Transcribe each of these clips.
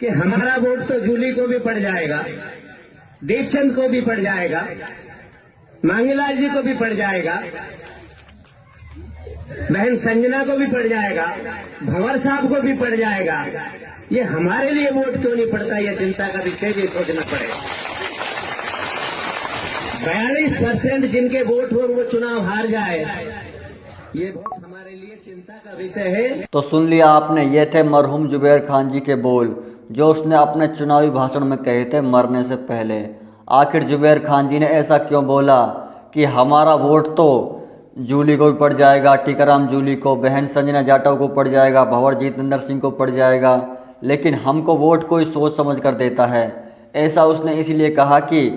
कि हमारा वोट तो जूली को भी पड़ जाएगा, दीपचंद को भी पड़ जाएगा, मांगीलाल जी को भी पड़ जाएगा, बहन संजना को भी पड़ जाएगा, भंवर साहब को भी पड़ जाएगा। ये हमारे लिए वोट क्यों नहीं पड़ता, यह चिंता का विषय भी सोचना पड़ेगा। 42% जिनके वोट हो वो चुनाव हार जाए, ये वोट हमारे लिए चिंता का विषय है। तो सुन लिया आपने, ये थे मरहूम जुबैर खान जी के बोल जो उसने अपने चुनावी भाषण में कहे थे मरने से पहले। आखिर जुबैर खान जी ने ऐसा क्यों बोला कि हमारा वोट तो जूली को भी पड़ जाएगा, टीकाराम जूली को, बहन संजना जाटव को पड़ जाएगा, भंवर जितेंद्र सिंह को पड़ जाएगा, लेकिन हमको वोट कोई सोच समझ कर देता है। ऐसा उसने इसलिए कहा कि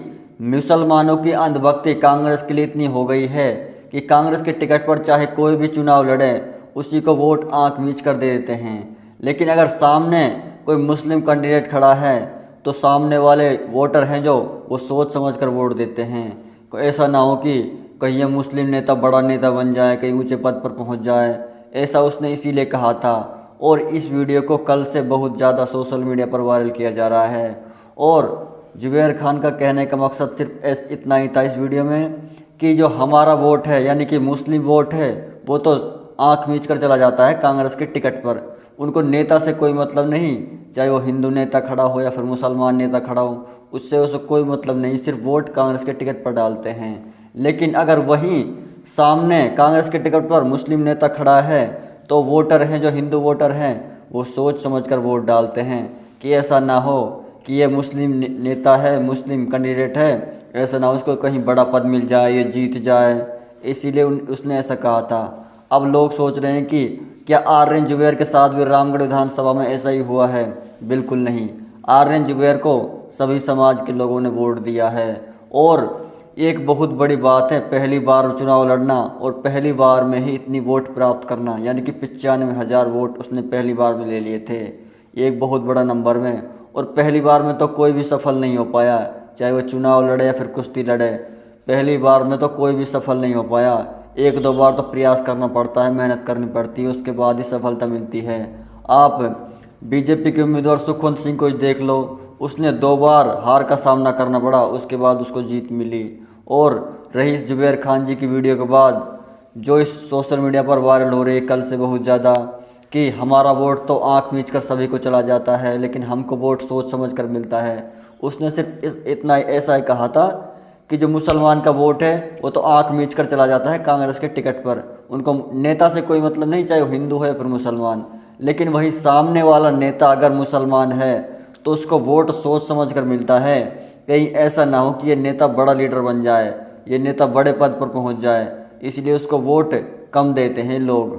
मुसलमानों की अंधभक्ति कांग्रेस के लिए इतनी हो गई है कि कांग्रेस के टिकट पर चाहे कोई भी चुनाव लड़े उसी को वोट आंख मीच कर दे देते हैं। लेकिन अगर सामने कोई मुस्लिम कैंडिडेट खड़ा है तो सामने वाले वोटर हैं जो वो सोच समझ कर वोट देते हैं। कोई ऐसा ना हो कि कहीं ये मुस्लिम नेता बड़ा नेता बन जाए, कहीं ऊंचे पद पर पहुंच जाए। ऐसा उसने इसीलिए कहा था और इस वीडियो को कल से बहुत ज़्यादा सोशल मीडिया पर वायरल किया जा रहा है। और जुबैर खान का कहने का मकसद सिर्फ इतना ही था इस वीडियो में कि जो हमारा वोट है यानी कि मुस्लिम वोट है वो तो आंख मीच कर चला जाता है कांग्रेस के टिकट पर। उनको नेता से कोई मतलब नहीं, चाहे वो हिंदू नेता खड़ा हो या फिर मुसलमान नेता खड़ा हो, उससे उसे कोई मतलब नहीं, सिर्फ वोट कांग्रेस के टिकट पर डालते हैं। लेकिन अगर वहीं सामने कांग्रेस के टिकट पर मुस्लिम नेता खड़ा है तो वोटर हैं जो हिंदू वोटर हैं वो सोच समझकर वोट डालते हैं कि ऐसा ना हो कि ये मुस्लिम नेता है, मुस्लिम कैंडिडेट है, ऐसा ना हो उसको कहीं बड़ा पद मिल जाए, ये जीत जाए। इसीलिए उसने ऐसा कहा था। अब लोग सोच रहे हैं कि क्या आर्यन जुबैर के साथ भी रामगढ़ विधानसभा में ऐसा ही हुआ है? बिल्कुल नहीं। आर्यन जुबैर को सभी समाज के लोगों ने वोट दिया है और एक बहुत बड़ी बात है पहली बार चुनाव लड़ना और पहली बार में ही इतनी वोट प्राप्त करना, यानी कि 95,000 वोट उसने पहली बार में ले लिए थे, एक बहुत बड़ा नंबर में। और पहली बार में तो कोई भी सफल नहीं हो पाया, चाहे वो चुनाव लड़े या फिर कुश्ती लड़े, पहली बार में तो कोई भी सफल नहीं हो पाया। एक दो बार तो प्रयास करना पड़ता है, मेहनत करनी पड़ती है, उसके बाद ही सफलता मिलती है। आप बीजेपी के उम्मीदवार सुखवंत सिंह को देख लो, उसने 2 बार हार का सामना करना पड़ा, उसके बाद उसको जीत मिली। और रईस जुबैर खान जी की वीडियो के बाद जो इस सोशल मीडिया पर वायरल हो रही है कल से बहुत ज़्यादा कि हमारा वोट तो आंख मीच कर सभी को चला जाता है लेकिन हमको वोट सोच समझ कर मिलता है, उसने सिर्फ इतना ऐसा ही कहा था कि जो मुसलमान का वोट है वो तो आंख मीच कर चला जाता है कांग्रेस के टिकट पर, उनको नेता से कोई मतलब नहीं, चाहे वो हिंदू है फिर मुसलमान। लेकिन वही सामने वाला नेता अगर मुसलमान है तो उसको वोट सोच समझ कर मिलता है। कहीं ऐसा ना हो कि ये नेता बड़ा लीडर बन जाए, ये नेता बड़े पद पर पहुंच जाए, इसलिए उसको वोट कम देते हैं लोग।